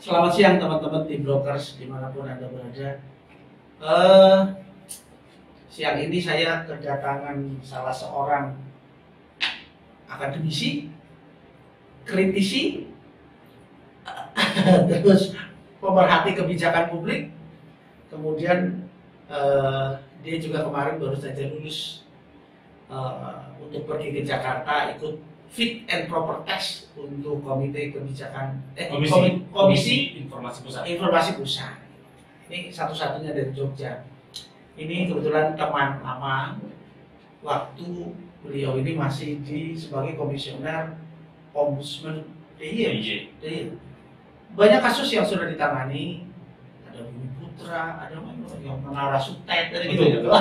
Selamat siang teman-teman tim brokers dimanapun Anda berada. Siang ini saya kedatangan salah seorang akademisi, kritisi, terus pemerhati kebijakan publik. Kemudian dia juga kemarin baru saja lulus untuk pergi ke Jakarta ikut fit and proper test untuk komite kebijakan komisi informasi pusat. Ini satu-satunya dari Jogja. Ini kebetulan teman lama waktu beliau ini masih sebagai komisioner ombudsman DIY. Banyak kasus yang sudah ditangani, ada Bumi Putra, ada yang Menara Sutet, gitu.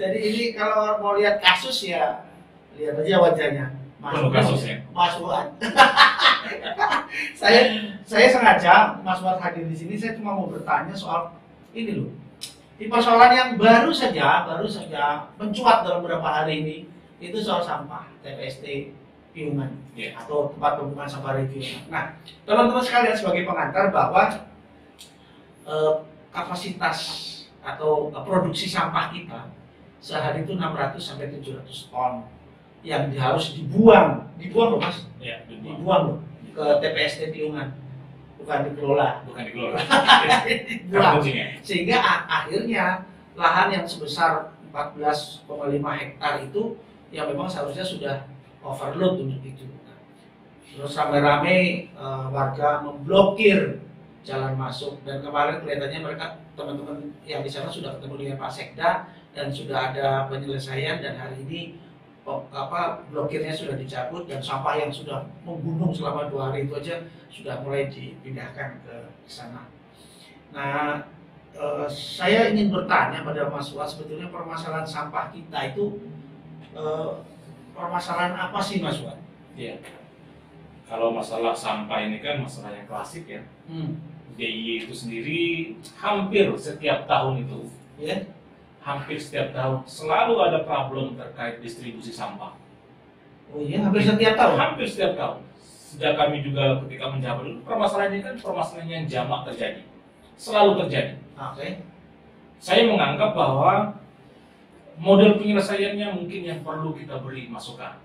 Jadi ini kalau mau lihat kasus ya lihat aja wajahnya, Mas Fuad. saya sengaja Mas Fuad hadir di sini. Saya cuma mau bertanya soal ini loh, di persoalan yang baru saja mencuat dalam beberapa hari ini, itu soal sampah TPST Piungan atau tempat pembuangan sampah regional. Nah, teman-teman sekalian, sebagai pengantar bahwa kapasitas atau produksi sampah kita sehari itu 600 sampai 700 ton yang harus dibuang loh Mas, dibuang loh ke TPST Piungan, bukan dikelola. Dibuang. Sehingga akhirnya lahan yang sebesar 14,5 hektar itu yang memang seharusnya sudah overload untuk itu. Terus rame-rame warga memblokir jalan masuk, dan kemarin kelihatannya mereka, teman-teman yang di sana, sudah ketemu dengan Pak Sekda dan sudah ada penyelesaian, dan hari ini blokirnya sudah dicabut dan sampah yang sudah menggunung selama 2 hari itu aja sudah mulai dipindahkan ke sana. Nah, saya ingin bertanya pada Mas Fuad, sebetulnya permasalahan sampah kita itu permasalahan apa sih Mas Fuad? Iya. Kalau masalah sampah ini kan masalah yang klasik ya. DIY itu sendiri hampir setiap tahun itu, hampir setiap tahun selalu ada problem terkait distribusi sampah. Oh iya, hampir setiap tahun? Hampir setiap tahun. Sejak kami juga ketika menjabat dulu, permasalahan ini kan permasalahan yang jamak terjadi, selalu terjadi. Oke. Saya menganggap bahwa model penyelesaiannya mungkin yang perlu kita beri masukan.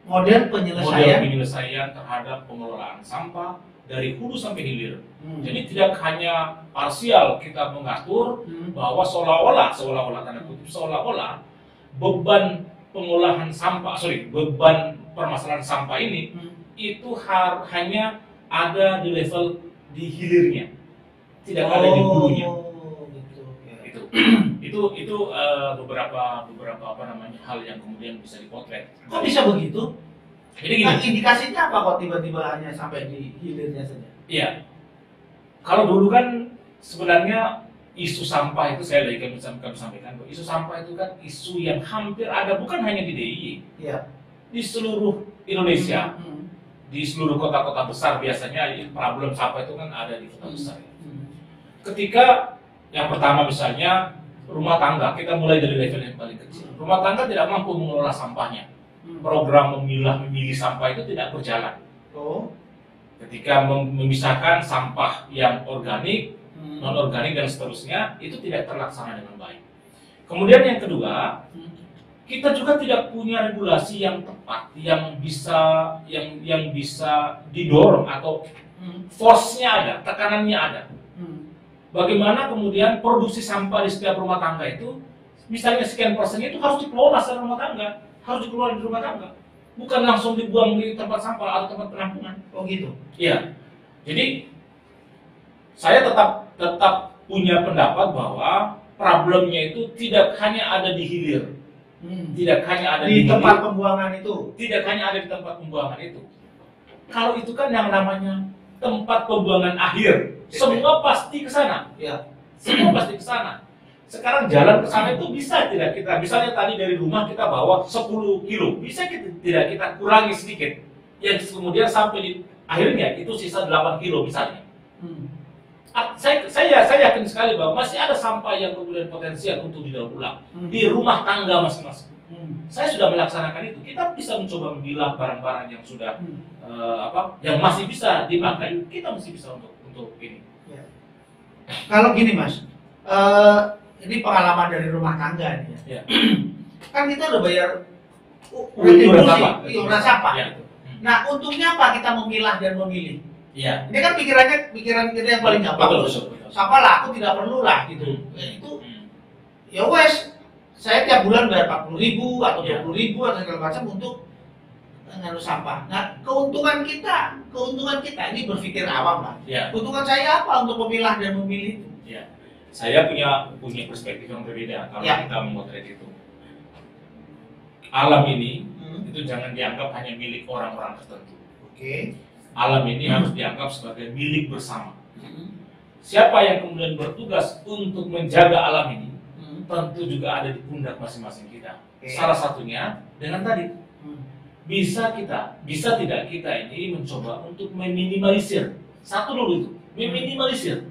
Model penyelesaian terhadap pengelolaan sampah dari hulu sampai hilir. Jadi tidak hanya parsial kita mengatur bahwa seolah-olah tanda kutip, seolah-olah beban pengolahan sampah, beban permasalahan sampah ini itu hanya ada di level di hilirnya, tidak ada di hulunya. Itu beberapa hal yang kemudian bisa dipotret. Kok bisa begitu? Jadi gini, indikasinya apa kok tiba-tiba hanya sampai di hilirnya saja? Iya. Kalau dulu kan sebenarnya isu sampah itu, saya lagi kami sampaikan, isu sampah itu kan isu yang hampir ada, bukan hanya di DIY, di seluruh Indonesia, di seluruh kota-kota besar biasanya problem sampah itu kan ada di kota besar. Ketika yang pertama misalnya rumah tangga, kita mulai dari level yang paling kecil. Rumah tangga tidak mampu mengelola sampahnya. Program memilih sampah itu tidak berjalan. Ketika memisahkan sampah yang organik, non-organik dan seterusnya, itu tidak terlaksana dengan baik. Kemudian yang kedua, kita juga tidak punya regulasi yang tepat, yang bisa didorong atau force-nya ada, tekanannya ada. Bagaimana kemudian produksi sampah di setiap rumah tangga itu, misalnya sekian persennya itu harus dikelola secara rumah tangga, harus dikelola di rumah tangga, bukan langsung dibuang di tempat sampah atau tempat penampungan. Oh gitu. Iya. Jadi saya tetap punya pendapat bahwa problemnya itu tidak hanya ada di hilir, tidak hanya ada di tempat pembuangan itu, tidak hanya ada di tempat pembuangan itu. Kalau itu kan yang namanya tempat pembuangan akhir, semua pasti ke sana. Semua pasti ke sana. Sekarang jalan ke sana itu bisa tidak kita, misalnya tadi dari rumah kita bawa 10 kilo, bisa tidak kita kurangi sedikit, yang kemudian sampai di akhirnya itu sisa 8 kilo misalnya. Saya yakin sekali bahwa masih ada sampah yang kemudian potensial untuk didaur ulang di rumah tangga masing-masing. saya sudah melaksanakan itu. Kita bisa mencoba memilah barang-barang yang sudah yang masih bisa dipakai, kita masih bisa untuk ini. Ya. Kalau gini Mas, ini pengalaman dari rumah tangga nih ya. Kan kita udah bayar iuran sampah. Ya. Nah, untungnya apa kita memilah dan memilih? Iya. Ini kan pikiran kita yang paling gampang. Sampah lah, aku tidak perlu lah gitu. Itu ya wes, saya tiap bulan bayar 40.000 atau 20.000 atau segala macam untuk ngurus sampah. Nah, keuntungan kita ini berpikir awam lah. Ya. Keuntungan saya apa untuk memilah dan memilih itu? Ya. Saya punya perspektif yang berbeda kalau kita memotret itu. Alam ini itu jangan dianggap hanya milik orang-orang tertentu. Oke. Alam ini harus dianggap sebagai milik bersama. Siapa yang kemudian bertugas untuk menjaga alam ini, tentu juga ada di pundak masing-masing kita. Salah satunya dengan tadi, bisa tidak kita ini mencoba untuk meminimalisir. Satu dulu itu, meminimalisir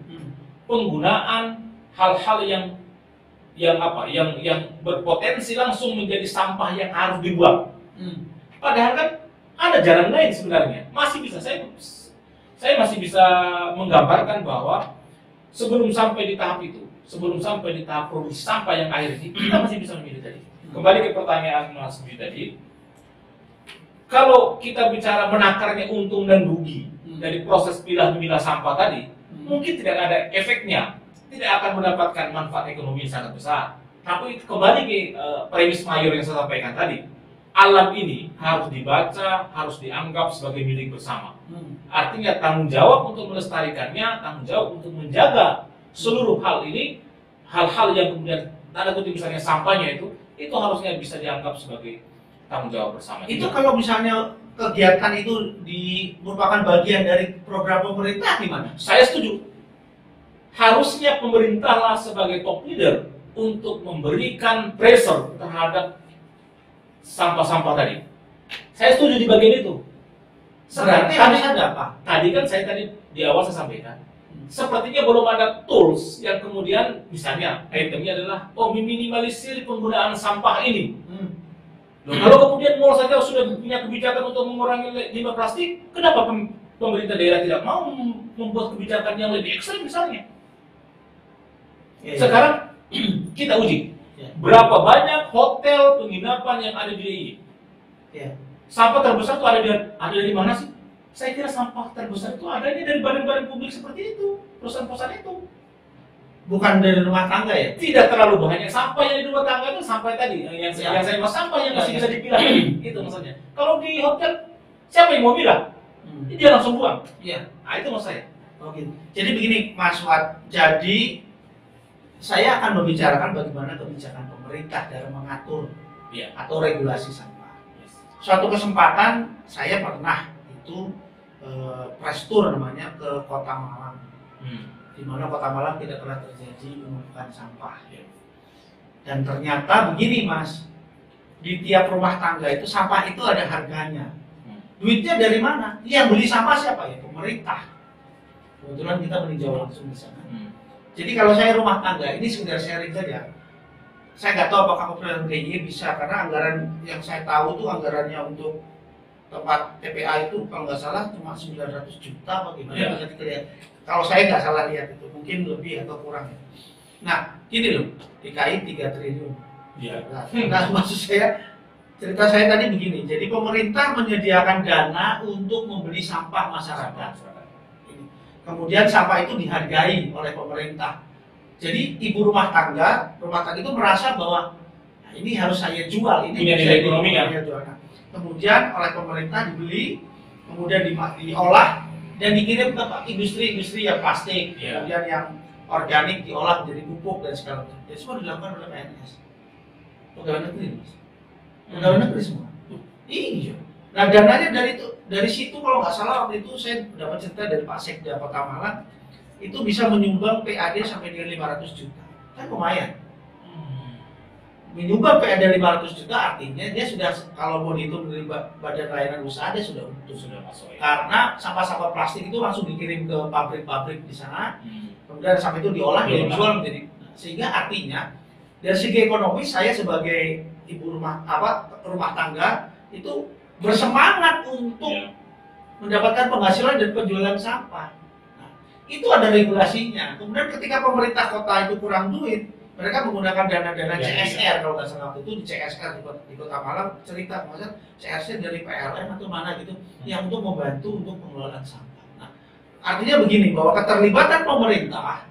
penggunaan hal-hal yang berpotensi langsung menjadi sampah yang harus dibuang. Padahal kan ada jalan lain sebenarnya. Masih bisa saya masih bisa menggambarkan bahwa sebelum sampai di tahap itu, sebelum sampai di tahap produksi sampah yang akhir ini, kita masih bisa memilih tadi. Kembali ke pertanyaan Mas Budi tadi, kalau kita bicara menakarnya untung dan rugi dari proses pilah-memilah sampah tadi, mungkin tidak ada efeknya, tidak akan mendapatkan manfaat ekonomi yang sangat besar. Tapi kembali ke premis mayor yang saya sampaikan tadi, alam ini harus dibaca, harus dianggap sebagai milik bersama. Artinya tanggung jawab untuk melestarikannya, tanggung jawab untuk menjaga seluruh hal ini, hal-hal yang kemudian tanda kutip misalnya sampahnya itu harusnya bisa dianggap sebagai tanggung jawab bersama. Itu kalau misalnya kegiatan itu merupakan bagian dari program pemerintah gimana? Saya setuju. Harusnya pemerintahlah sebagai top leader untuk memberikan pressure terhadap sampah-sampah tadi. Saya setuju di bagian itu. Berarti harus ada apa? Tadi kan di awal saya sampaikan, sepertinya belum ada tools yang kemudian misalnya itemnya adalah meminimalisir penggunaan sampah ini. Loh, kalau kemudian mall saja sudah punya kebijakan untuk mengurangi limbah plastik, kenapa pemerintah daerah tidak mau membuat kebijakan yang lebih ekstrim misalnya? Sekarang kita uji berapa banyak hotel penginapan yang ada di DIY. Sampah terbesar itu ada di mana sih? Saya kira sampah terbesar itu adanya dari badan-badan publik seperti itu, perusahaan-perusahaan itu. Bukan dari rumah tangga ya? Tidak terlalu banyak sampah yang di rumah tangga itu sampah tadi yang saya mas sampah yang masih bisa dipilah itu maksudnya. Kalau di hotel siapa yang mau pilah? Dia langsung buang. Iya. Nah, itu maksud saya. Oke. Jadi begini Mas Wat. Jadi saya akan membicarakan bagaimana kebijakan pemerintah dalam mengatur atau regulasi sampah. Suatu kesempatan saya pernah itu press tour namanya ke Kota Malang. Di mana Kota Malang tidak pernah terjadi penumpukan sampah. Dan ternyata begini Mas, di tiap rumah tangga itu sampah itu ada harganya. Duitnya dari mana? Yang beli sampah siapa ya? Pemerintah. Kebetulan kita meninjau langsung di sana. Jadi kalau saya rumah tangga, ini sekedar sharing saja. Saya nggak tahu apakah Kementerian DIY bisa, karena anggaran yang saya tahu itu anggarannya untuk tempat TPA itu kalau nggak salah cuma 900 juta bagaimana bisa dilihat. Kalau saya nggak salah lihat itu mungkin lebih atau kurang ya. Nah gini loh, DKI 3 triliun. Nah maksud saya, cerita saya tadi begini, jadi pemerintah menyediakan dana untuk membeli sampah masyarakat. Kemudian sampah itu dihargai oleh pemerintah. Jadi ibu rumah tangga itu merasa bahwa ini harus saya jual, ini punya nilai ekonomi ya. Kemudian oleh pemerintah dibeli, kemudian diolah dan dikirim ke industri-industri yang plastik, kemudian yang organik diolah menjadi pupuk dan segala macam. Itu semua dilakukan oleh PNS. Pegawai negeri, Mas. Pegawai negeri semua. Iya. Nah dananya dari situ kalau nggak salah waktu itu saya dapat cerita dari Pak Sekda Kota Malang, itu bisa menyumbang PAD sampai dengan 500 juta. Kan lumayan. Menyumbang PAD 500 juta artinya dia sudah, kalau mau dihitung dari badan layanan usaha dia sudah untung. Sudah masuk ya. Karena sampah-sampah plastik itu langsung dikirim ke pabrik-pabrik di sana. Kemudian sampah itu diolah dan dijual menjadi, sehingga artinya Dari segi ekonomi saya sebagai ibu rumah tangga itu bersemangat untuk mendapatkan penghasilan dari penjualan sampah. Nah, itu ada regulasinya. Kemudian ketika pemerintah kota itu kurang duit, mereka menggunakan dana-dana CSR kalau nggak salah itu di CSR di Kota Malang cerita maksudnya CSR dari PLN atau mana gitu yang untuk membantu untuk pengelolaan sampah. Nah, artinya begini bahwa keterlibatan pemerintah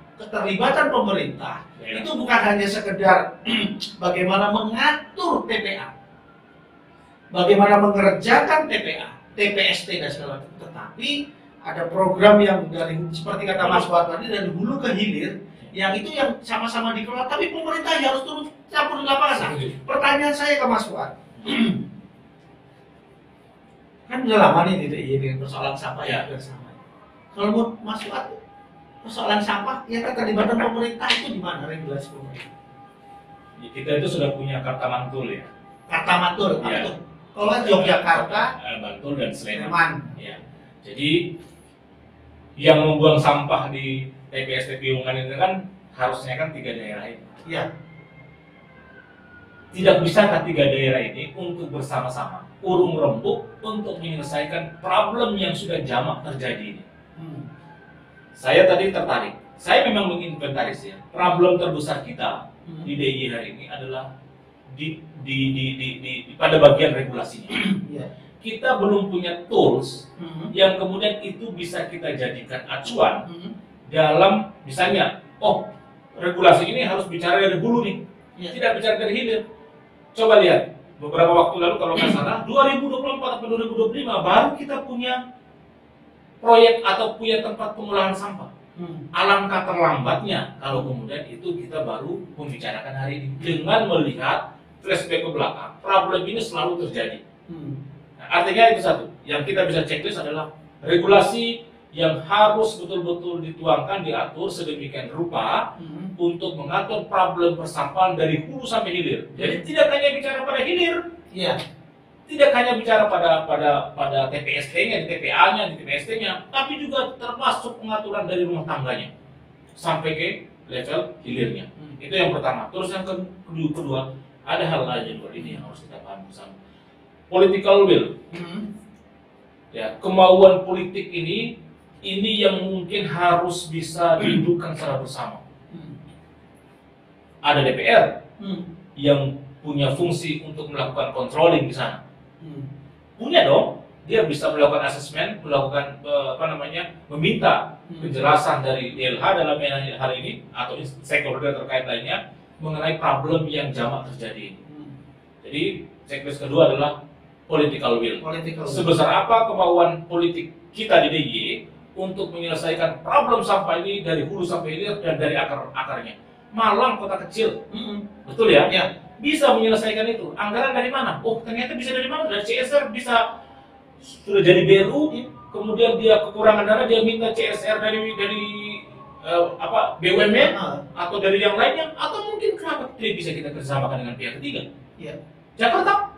itu bukan hanya sekedar bagaimana mengatur TPA, bagaimana mengerjakan TPA, TPST dan segala macam, tetapi ada program yang dari seperti kata Mas Fuad tadi dari hulu ke hilir, yang itu yang sama-sama dikelola, tapi pemerintah harus turun campur di lapangan. Nah, pertanyaan saya ke Mas Fuad, kan udah lama nih dengan persoalan sampah yang bersama. Kalau menurut Mas Fuad, persoalan sampah yang keterlibatan pemerintah itu di mana regulasi pemerintah? Kita itu sudah punya Karta Mantul ya. Karta Mantul, ya. Kalau Yogyakarta, Bantul dan Sleman. Ya. Jadi yang membuang sampah di TPST Piungan itu kan harusnya kan 3 daerah ini. Iya. Tidak bisa 3 daerah ini untuk bersama-sama urung rembuk untuk menyelesaikan problem yang sudah jamak terjadi ini. Saya tadi tertarik. Saya memang menginventaris ya. Problem terbesar kita di DIY hari ini adalah pada bagian regulasinya. Kita belum punya tools yang kemudian itu bisa kita jadikan acuan dalam misalnya, regulasi ini harus bicara dari hulu nih, tidak bicara dari hilir. Coba lihat beberapa waktu lalu kalau nggak salah 2024 atau 2025 baru kita punya proyek atau punya tempat pengolahan sampah. Alangkah terlambatnya kalau kemudian itu kita baru membicarakan hari ini dengan melihat flashback ke belakang. Problem ini selalu terjadi. Nah, artinya itu satu, yang kita bisa checklist adalah regulasi yang harus betul-betul dituangkan, diatur sedemikian rupa untuk mengatur problem persampahan dari hulu sampai hilir. Jadi tidak hanya bicara pada hilir, tidak hanya bicara pada TPST-nya, di TPA-nya, di TPST-nya, tapi juga termasuk pengaturan dari rumah tangganya sampai ke level hilirnya. Itu yang pertama. Terus yang kedua, ada hal lain luar ini yang harus kita paham bersama. Political will, ya, kemauan politik ini yang mungkin harus bisa didudukkan secara bersama. Ada DPR yang punya fungsi untuk melakukan controlling di sana. Punya dong, dia bisa melakukan asesmen, melakukan meminta penjelasan dari DLH dalam hari ini atau stakeholder terkait lainnya mengenai problem yang jamak terjadi. Jadi checklist kedua adalah political will. Sebesar apa kemauan politik kita di DIY untuk menyelesaikan problem sampah ini dari hulu sampai hilir dan dari akar-akarnya. Malang kota kecil, betul ya? Bisa menyelesaikan itu. Anggaran dari mana? Ternyata bisa dari mana? Dari CSR bisa sudah jadi BRU, kemudian dia kekurangan dana, dia minta CSR dari BUMN atau dari yang lainnya, atau mungkin kenapa tidak bisa kita kerjasamakan dengan pihak ketiga? Jakarta?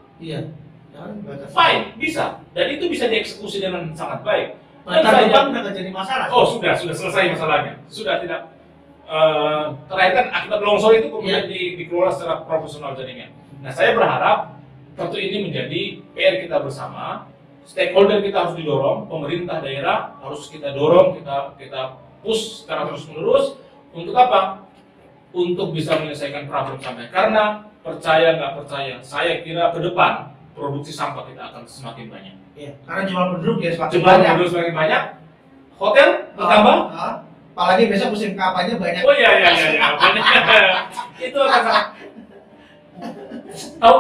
Fine, bisa. Dan itu bisa dieksekusi dengan sangat baik. Bantar Gebang tidak jadi masalah. Sudah selesai masalahnya. Sudah tidak. Terakhir kan akibat longsor itu kemudian dikelola secara profesional jadinya. Nah, saya berharap tentu ini menjadi PR kita bersama. Stakeholder kita harus didorong, pemerintah daerah harus kita dorong, kita push secara terus-menerus untuk apa? Untuk bisa menyelesaikan problem sampah. Karena percaya nggak percaya, saya kira ke depan produksi sampah kita akan semakin banyak. Karena jumlah penduduk semakin banyak. Hotel bertambah. Apalagi besok musim kampanye banyak. Itu akan sangat.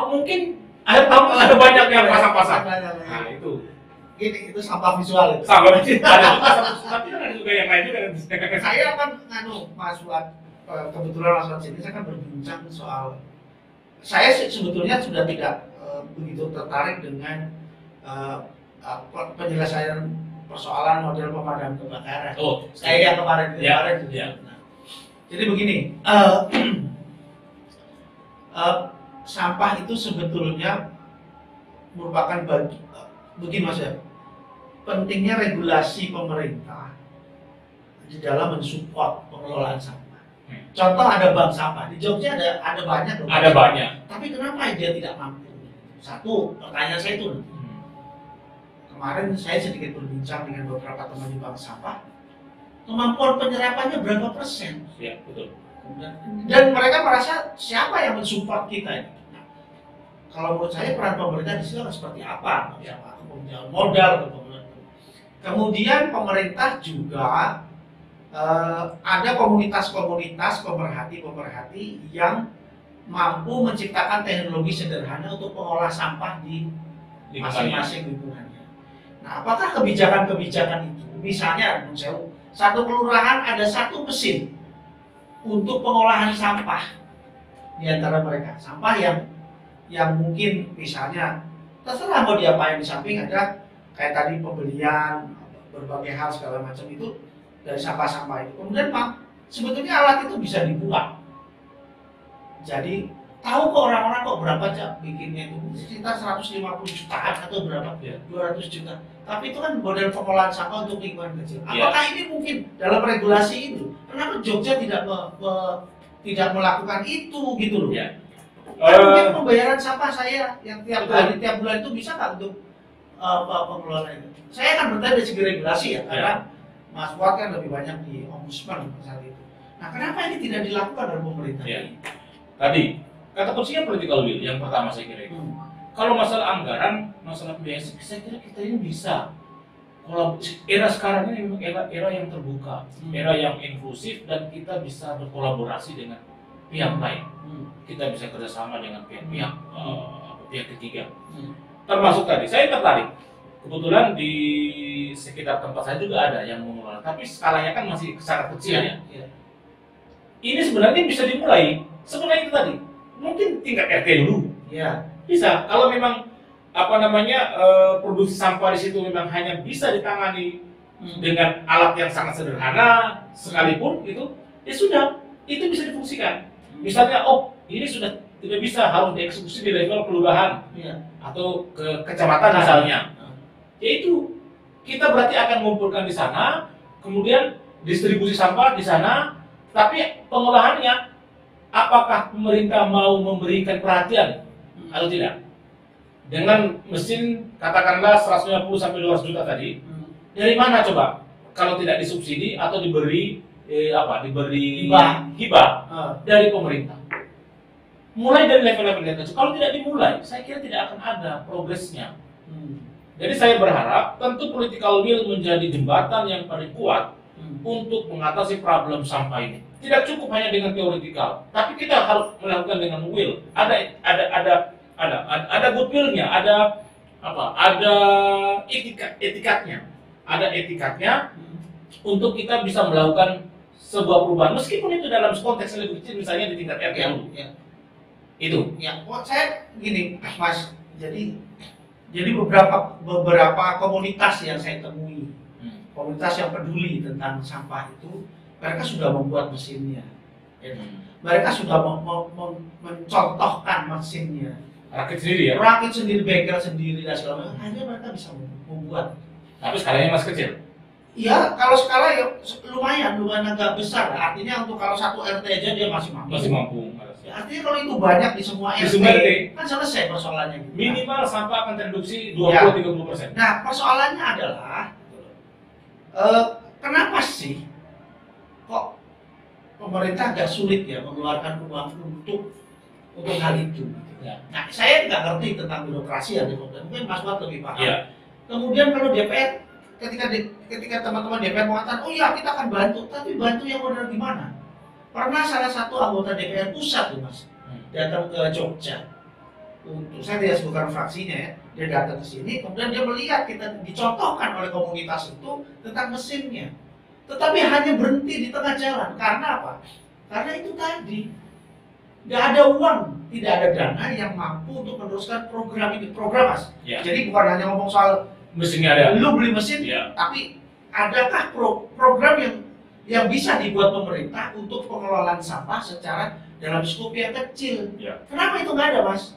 Mungkin akhir tahun ada banyak yang pasang-pasang. Nah itu. Itu sampah visual itu. Sampah visual. Tapi ada juga yang lain juga. Saya kan Mas Fuad, kebetulan Mas Fuad sini saya kan berbincang soal. Saya sebetulnya sudah tidak begitu tertarik dengan penyelesaian persoalan model pemadam kebakaran. Kayak yang kemarin. Nah, jadi begini, sampah itu sebetulnya merupakan begini Mas ya, pentingnya regulasi pemerintah di dalam mensupport pengelolaan sampah. Contoh ada bank sampah di Jogja ada banyak loh. Ada banyak. Tapi kenapa dia tidak mampu? Satu pertanyaan saya itu. Kemarin saya sedikit berbincang dengan beberapa teman di bank sampah. Kemampuan penyerapannya berapa persen? Ya, betul. Dan mereka merasa siapa yang mensupport kita ini? Nah, kalau menurut saya peran pemerintah di sini seperti apa? Siapa? Modal. Kemudian pemerintah juga ada komunitas-komunitas pemerhati yang mampu menciptakan teknologi sederhana untuk mengolah sampah di masing-masing lingkungannya. Nah, apakah kebijakan-kebijakan itu, misalnya, satu kelurahan ada satu mesin untuk pengolahan sampah di antara mereka, sampah yang mungkin misalnya terserah mau diapain, di samping ada kayak tadi pembelian berbagai hal segala macam itu dari sampah-sampah itu. Kemudian sebetulnya alat itu bisa dibuat. Jadi tahu kok orang-orang kok berapa aja bikinnya itu sekitar 150 jutaan atau berapa? 200 juta. Tapi itu kan model pengolahan sampah untuk lingkungan kecil. Apakah ini mungkin dalam regulasi itu? Kenapa Jogja tidak melakukan itu gitu loh? Mungkin pembayaran sampah saya yang tiap hari, tiap bulan itu bisa nggak untuk pengelolaan itu? Saya akan bertanya dari segi regulasi ya, karena Mas Fuad kan lebih banyak di ombudsman saat itu. Nah, kenapa ini tidak dilakukan oleh pemerintah? Tadi kata kuncinya political will yang pertama saya kira itu. Kalau masalah anggaran, masalah biaya, saya kira kita ini bisa. Kalau era sekarang ini memang era yang terbuka, era yang inklusif, dan kita bisa berkolaborasi dengan pihak lain. Kita bisa kerjasama dengan pihak ketiga. Termasuk tadi, saya tertarik. Kebetulan di sekitar tempat saya juga ada yang mengelola, tapi skalanya kan masih sangat kecil ya. Ini sebenarnya bisa dimulai. Sebenarnya itu tadi, mungkin tingkat RT dulu. Bisa. Kalau memang produksi sampah di situ memang hanya bisa ditangani dengan alat yang sangat sederhana, sekalipun itu, ya sudah, itu bisa difungsikan. Misalnya, ini sudah tidak bisa, harus dieksekusi di level kelurahan atau ke kecamatan misalnya. Yaitu kita berarti akan mengumpulkan di sana, kemudian distribusi sampah di sana, tapi pengolahannya apakah pemerintah mau memberikan perhatian atau tidak? Dengan mesin katakanlah 150 sampai 200 juta tadi, dari mana coba? Kalau tidak disubsidi atau diberi hibah dari pemerintah. Mulai dari level-level yang kecil. Kalau tidak dimulai, saya kira tidak akan ada progresnya. Jadi saya berharap tentu political will menjadi jembatan yang paling kuat untuk mengatasi problem sampah ini. Tidak cukup hanya dengan teoretikal, tapi kita harus melakukan dengan will. Ada goodwill-nya, ada etikatnya untuk kita bisa melakukan sebuah perubahan, meskipun itu dalam konteks yang lebih kecil, misalnya di tingkat RT dulu. Itu. Saya gini, Mas. Jadi beberapa komunitas yang saya temui, komunitas yang peduli tentang sampah itu, mereka sudah membuat mesinnya. Mereka sudah mencontohkan mesinnya. Rakit sendiri ya? Rakit sendiri, bengkel sendiri, dan segala macam. Hanya mereka bisa membuat. Tapi skalanya masih kecil? Iya, kalau skala ya lumayan agak besar. Artinya untuk kalau satu RT aja dia masih mampu. Artinya kalau itu banyak di semua RT, kan selesai persoalannya. Gitu. Minimal sampah akan tereduksi 20-30%. Nah, persoalannya adalah kenapa sih kok pemerintah agak sulit ya mengeluarkan uang untuk hal itu? Nah, saya nggak ngerti tentang birokrasi ya, mungkin Mas Fuad lebih paham. Kemudian kalau DPR, ketika teman-teman DPR mengatakan, oh iya kita akan bantu, tapi bantu yang benar gimana? Pernah salah satu anggota DPR pusat tuh Mas, datang ke Jogja. Saya tidak sebutkan fraksinya ya, dia datang ke sini, kemudian dia melihat kita dicontohkan oleh komunitas itu tentang mesinnya. Tetapi hanya berhenti di tengah jalan, karena apa? Karena itu tadi, nggak ada uang, tidak ada dana yang mampu untuk meneruskan program ini, Mas. Jadi bukan hanya ngomong soal mesinnya ada, lu beli mesin, tapi adakah program yang bisa dibuat pemerintah untuk pengelolaan sampah secara dalam skop yang kecil? Kenapa itu nggak ada, Mas?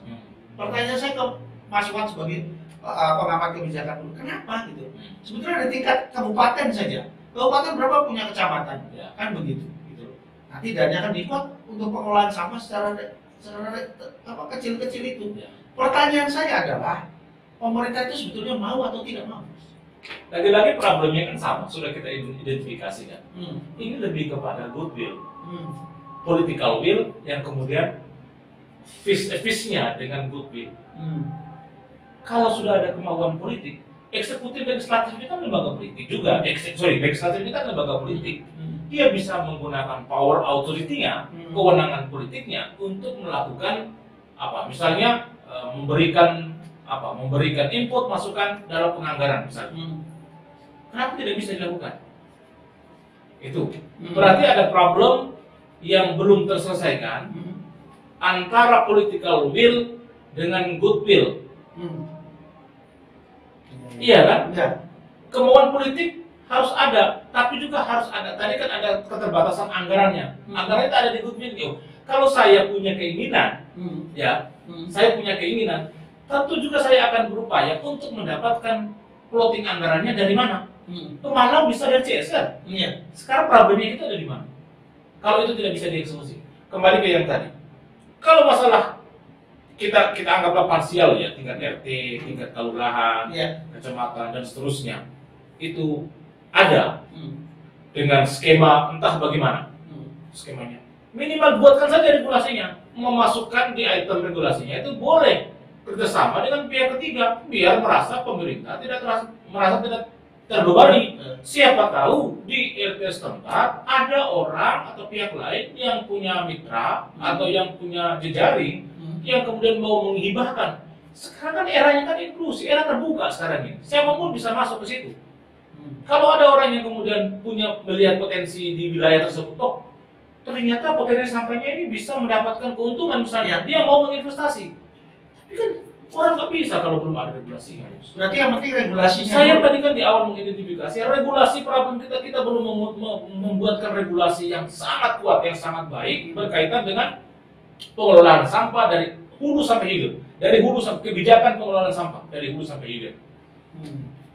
Pertanyaan saya ke Mas Fuad sebagai pengamat kebijakan dulu, kenapa gitu? Sebetulnya ada tingkat kabupaten saja. Kabupaten berapa punya kecamatan? Kan begitu. Gitu. Nanti dananya akan dibuat untuk pengelolaan sampah secara kecil-kecil itu. Pertanyaan saya adalah, pemerintah itu sebetulnya mau atau tidak mau? Lagi-lagi problemnya kan sama, sudah kita identifikasi kan. Ini lebih kepada goodwill, political will yang kemudian fish-nya dengan goodwill. Kalau sudah ada kemauan politik, eksekutif dan legislatif ini kan lembaga politik juga. Legislatif ini kan lembaga politik. Dia bisa menggunakan power authority-nya, kewenangan politiknya untuk melakukan apa? Misalnya memberikan input masukan dalam penganggaran misalnya. Kenapa tidak bisa dilakukan? Itu berarti ada problem yang belum terselesaikan antara political will dengan goodwill. Iya kan? Ya. Kemauan politik harus ada, tapi juga harus ada. Tadi kan ada keterbatasan anggarannya. Anggarannya itu ada di goodwill. Kalau saya punya keinginan, saya punya keinginan, tentu juga saya akan berupaya untuk mendapatkan plotting anggarannya dari mana. Malah bisa dari CSR. Sekarang problemnya itu ada di mana? Kalau itu tidak bisa dieksekusi, kembali ke yang tadi. Kalau masalah kita anggaplah parsial ya, tingkat RT, tingkat kelurahan, kecamatan dan seterusnya, itu ada dengan skema entah bagaimana skemanya. Minimal buatkan saja regulasinya, memasukkan di item regulasinya itu boleh kerjasama dengan pihak ketiga biar merasa pemerintah merasa tidak terbebani. Siapa tahu di RT setempat ada orang atau pihak lain yang punya mitra atau yang punya jejaring yang kemudian mau menghibahkan. Sekarang kan eranya kan inklusi, era terbuka sekarang ini. Siapapun bisa masuk ke situ. Kalau ada orang yang kemudian melihat potensi di wilayah tersebut, ternyata potensi sampahnya ini bisa mendapatkan keuntungan misalnya, dia mau menginvestasi. Tapi kan orang nggak bisa kalau belum ada regulasinya. Berarti yang penting regulasinya. Saya tadi kan di awal mengidentifikasi regulasi problem kita belum membuatkan regulasi yang sangat kuat, yang sangat baik berkaitan dengan pengelolaan sampah dari hulu sampai hilir, dari hulu sampai kebijakan pengelolaan sampah dari hulu sampai hilir.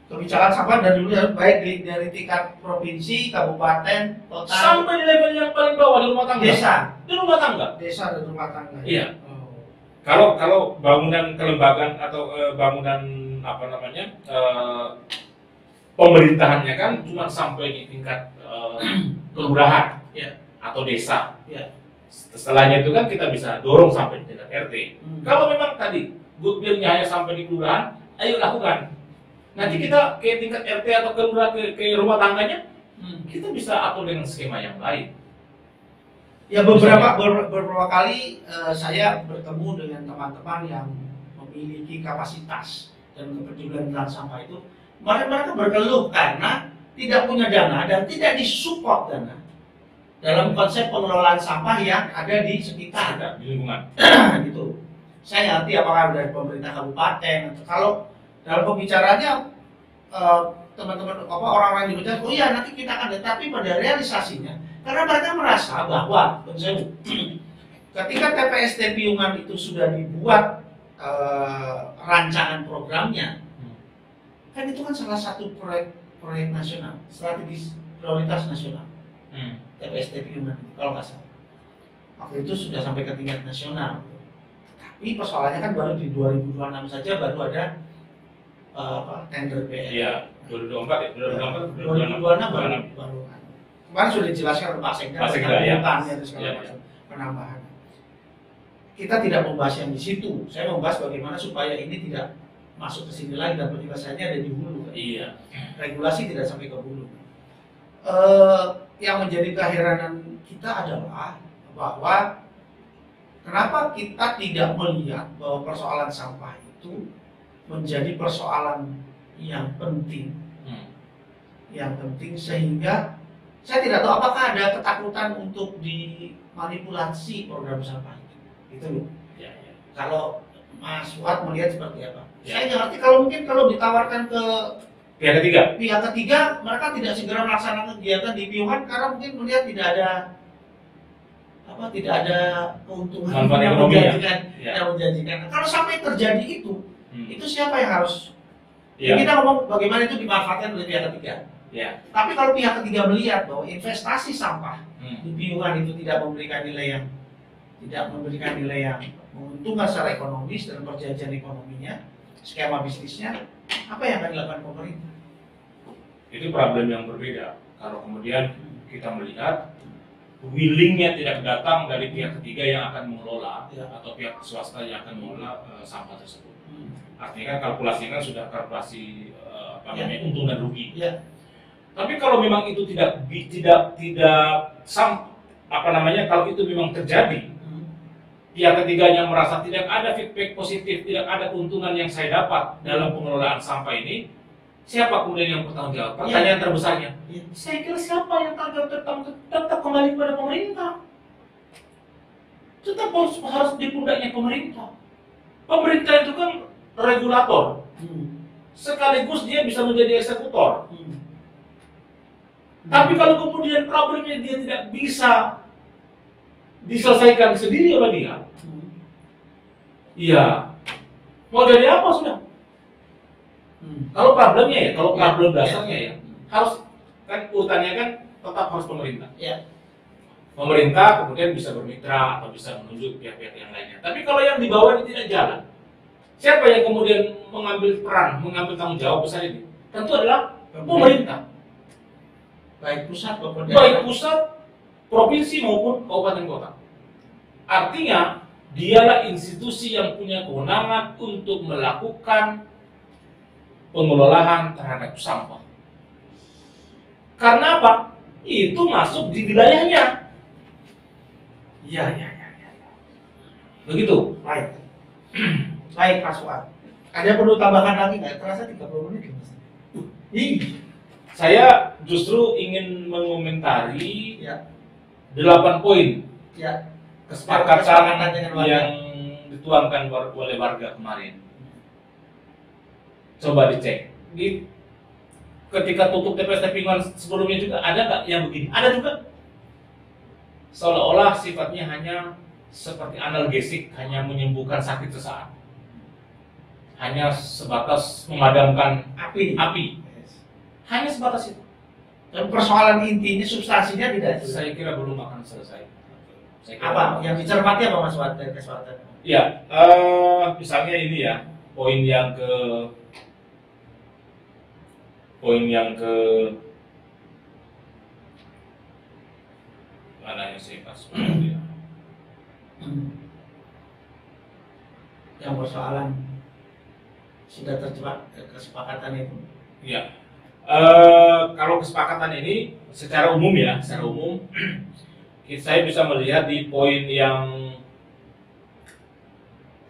Kebijakan sampah dari dulu baik dari tingkat provinsi, kabupaten, kota, sampai di level yang paling bawah di rumah tangga. Di rumah tangga. Desa dan rumah tangga. Iya. Kalau bangunan kelembagaan atau bangunan pemerintahannya kan cuma sampai di tingkat kelurahan atau desa. Setelahnya itu kan kita bisa dorong sampai di tingkat RT. Kalau memang tadi goodwill-nya hanya sampai di kelurahan, ayo lakukan. Nanti kita ke tingkat RT atau kelurahan ke rumah tangganya, kita bisa atur dengan skema yang lain. Ya beberapa kali saya bertemu dengan teman-teman yang memiliki kapasitas dan kepedulian tentang sampah itu, mereka berkeluh karena tidak punya dana dan tidak disupport dana dalam konsep pengelolaan sampah yang ada di sekitar di lingkungan. Gitu. Saya ngerti apakah dari pemerintah kabupaten atau kalau dalam pembicaraannya teman-teman orang-orang di bicara, oh iya nanti kita akan, tapi pada realisasinya karena mereka merasa bahwa ketika TPST Piungan itu sudah dibuat rancangan programnya, kan itu kan salah satu proyek nasional, strategis prioritas nasional. TPST Piungan kalau nggak salah. Waktu itu sudah sampai ke tingkat nasional. Tapi persoalannya kan baru di 2026 saja baru ada tender PL. Iya, 2024 ya. 2026 baru. Kemarin sudah dijelaskan oleh Pak Sekda penambahan. Kita tidak membahas yang di situ. Saya membahas bagaimana supaya ini tidak masuk ke sini lagi dan penyelesaiannya ada di hulu. Iya. Regulasi tidak sampai ke hulu. Yang menjadi keheranan kita adalah bahwa kenapa kita tidak melihat bahwa persoalan sampah itu menjadi persoalan yang penting, sehingga saya tidak tahu apakah ada ketakutan untuk dimanipulasi program sampah itu. Itu loh. Kalau Mas Fuad melihat seperti apa? Saya nggak ngerti kalau ditawarkan ke pihak ketiga, mereka tidak segera melaksanakan kegiatan di Piungan karena mungkin melihat tidak ada keuntungan yang menjanjikan. Kalau sampai terjadi itu siapa yang harus? Kita ngomong bagaimana itu dimanfaatkan oleh pihak ketiga. Ya. Tapi kalau pihak ketiga melihat bahwa investasi sampah di piungan itu tidak memberikan nilai yang menguntungkan secara ekonomis dalam perjanjian ekonominya, skema bisnisnya, apa yang akan dilakukan pemerintah? Itu problem yang berbeda. Kalau kemudian kita melihat willingnya tidak datang dari pihak ketiga yang akan mengelola atau pihak swasta yang akan mengelola sampah tersebut. Artinya kan kalkulasinya kan sudah kalkulasi untung dan rugi. Tapi kalau memang itu kalau itu memang terjadi, pihak ketiganya merasa tidak ada feedback positif, tidak ada keuntungan yang saya dapat dalam pengelolaan sampah ini, siapa kemudian yang bertanggung jawab? Pertanyaan terbesarnya. Saya kira siapa yang tetap kembali kepada pemerintah. Tetap harus di pundaknya pemerintah. Pemerintah itu kan regulator. Sekaligus dia bisa menjadi eksekutor. Tapi kalau kemudian problemnya dia tidak bisa diselesaikan sendiri oleh dia, ya mau jadi apa sudah? Kalau problemnya kalau problem dasarnya harus kan urutannya kan tetap harus pemerintah. Pemerintah kemudian bisa bermitra atau bisa menunjuk pihak-pihak yang lainnya. Tapi kalau yang di bawah ini tidak jalan, siapa yang kemudian mengambil peran, mengambil tanggung jawab besar ini? Tentu adalah pemerintah. Baik pusat, provinsi maupun kabupaten kota. Artinya, dialah institusi yang punya kewenangan untuk melakukan pengelolaan terhadap sampah. Karena apa? Itu masuk di wilayahnya. Ya. Begitu. Baik, Pak Suat. Ada perlu tambahan lagi nggak? Terasa 30 menit. Saya justru ingin mengomentari 8 poin kesepakatan yang dituangkan oleh warga kemarin. Coba dicek. Ketika tutup TPS Piungan sebelumnya juga ada nggak yang begini? Ada juga. Seolah-olah sifatnya hanya seperti analgesik, hanya menyembuhkan sakit sesaat. Hanya sebatas memadamkan api. Hanya sebatas itu. Dan persoalan intinya, substansinya tidak. Saya kira belum akan selesai. Apa yang dicermati apa Mas Wat dari kesempatan? Ya, misalnya ini ya, poin yang ke mana yang sih Mas? Yang persoalan sudah terjebak kesepakatan itu. Iya. Kalau kesepakatan ini secara umum saya bisa melihat di poin yang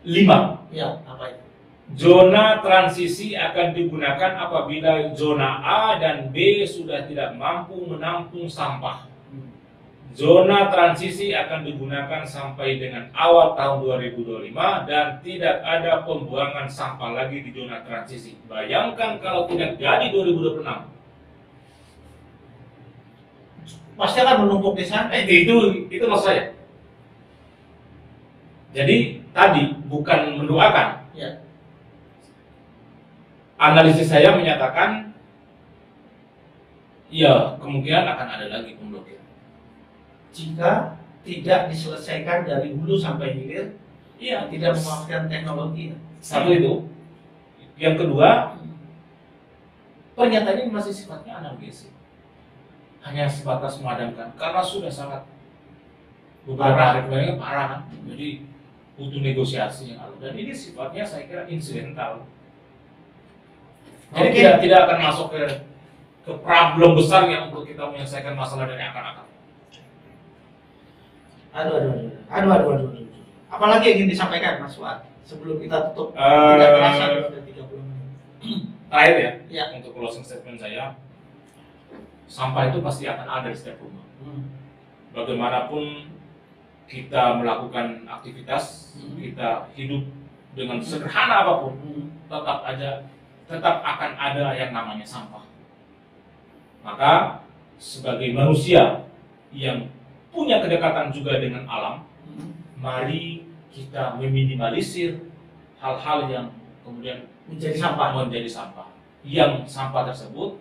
5. Ya, apa itu? Zona transisi akan digunakan apabila zona A dan B sudah tidak mampu menampung sampah. Zona transisi akan digunakan sampai dengan awal tahun 2025 dan tidak ada pembuangan sampah lagi di zona transisi. Bayangkan kalau tidak jadi 2026. Pasti akan menumpuk di sana. Itu maksud saya. Jadi tadi bukan mendoakan. Analisis saya menyatakan ya kemungkinan akan ada lagi pemblokiran. Jika tidak diselesaikan dari hulu sampai hilir, tidak memanfaatkan teknologi. Satu itu. Yang kedua, pernyataan ini masih sifatnya analgesik. Hanya sebatas memadamkan karena sudah sangat beberapa hari kemarin parah kan. Jadi butuh negosiasi yang lalu dan ini sifatnya saya kira insidental. Jadi tidak akan masuk ke problem besar yang untuk kita menyelesaikan masalah dari akar-akar. Aduh. Apalagi yang ingin disampaikan Mas Fuad sebelum kita tutup? Tidak terasa sudah 30 menit. Terakhir ya, untuk closing statement saya, sampah itu pasti akan ada di setiap rumah. Bagaimanapun kita melakukan aktivitas, kita hidup dengan sederhana apapun, tetap akan ada yang namanya sampah. Maka sebagai manusia yang punya kedekatan juga dengan alam, mari kita meminimalisir hal-hal yang kemudian menjadi sampah. Yang sampah tersebut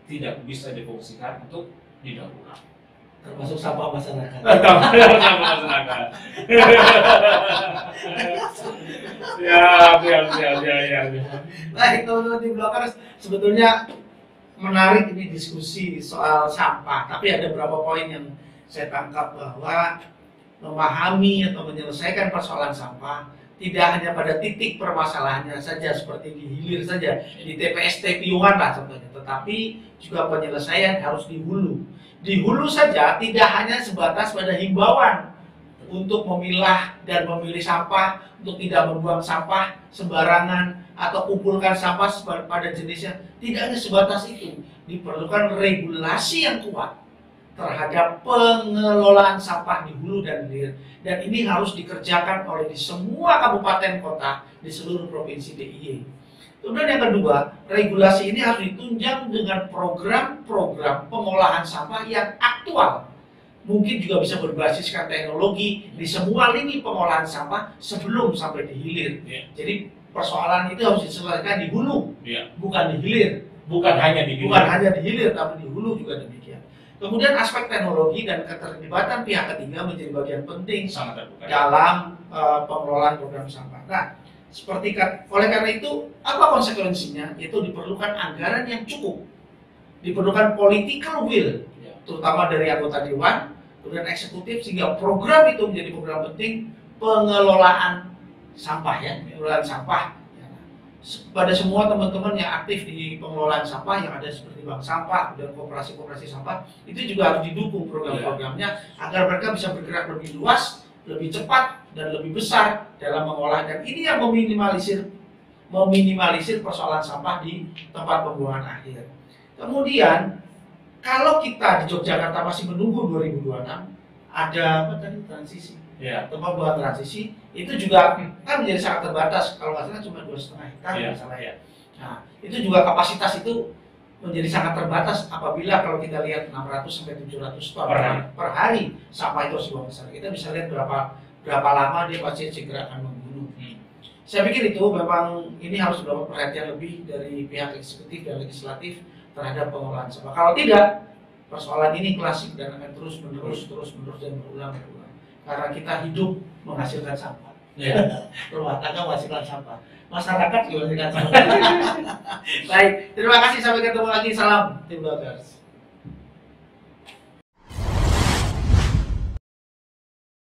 tidak bisa difungsikan untuk didaur ulang. Termasuk sampah masyarakat. Sampah masyarakat. Ya. Baik, teman-teman di Blockers, sebetulnya menarik ini diskusi soal sampah, tapi ada beberapa poin yang saya tangkap bahwa memahami atau menyelesaikan persoalan sampah tidak hanya pada titik permasalahannya saja seperti di hilir saja, di TPST Piungan lah contohnya, tetapi juga penyelesaian harus di hulu. Di hulu saja tidak hanya sebatas pada himbauan untuk memilah dan memilih sampah, untuk tidak membuang sampah sembarangan atau kumpulkan sampah pada jenisnya. Tidak hanya sebatas itu, diperlukan regulasi yang kuat terhadap pengelolaan sampah di hulu dan hilir. Dan ini harus dikerjakan oleh di semua kabupaten kota di seluruh provinsi DIY. Kemudian yang kedua, regulasi ini harus ditunjang dengan program-program pengolahan sampah yang aktual. Mungkin juga bisa berbasiskan teknologi di semua lini pengolahan sampah sebelum sampai di hilir. Jadi persoalan itu harus diselesaikan di hulu, bukan di hilir. Bukan hanya di hilir, tapi di hulu juga demikian. Kemudian aspek teknologi dan keterlibatan pihak ketiga menjadi bagian penting dalam pengelolaan program sampah. Nah, oleh karena itu, apa konsekuensinya? Yaitu diperlukan anggaran yang cukup, diperlukan political will, terutama dari anggota dewan, kemudian eksekutif, sehingga program itu menjadi program penting pengelolaan sampah pengelolaan sampah. Pada semua teman-teman yang aktif di pengelolaan sampah yang ada seperti bank sampah dan koperasi-koperasi sampah, itu juga harus didukung program-programnya agar mereka bisa bergerak lebih luas, lebih cepat dan lebih besar dalam mengolah, dan ini yang meminimalisir persoalan sampah di tempat pembuangan akhir. Kemudian kalau kita di Yogyakarta masih menunggu 2026 ada transisi. Tempat pembuangan transisi itu juga kan menjadi sangat terbatas, kalau nggak salah cuma 2,5 hektar misalnya ya. Nah, itu juga kapasitas itu menjadi sangat terbatas apabila kalau kita lihat 600 sampai 700 ton per hari sampah itu harus dibuang ke sana. Kita bisa lihat berapa lama dia pasti segera akan membunuh. Saya pikir itu memang ini harus mendapat perhatian lebih dari pihak eksekutif dan legislatif terhadap pengolahan sampah. Kalau tidak, persoalan ini klasik dan akan terus menerus dan berulang. Karena kita hidup menghasilkan sampah, rumah tangga menghasilkan sampah, masyarakat juga menghasilkan sampah. Baik, terima kasih, sampai ketemu lagi, salam Tim Blockers.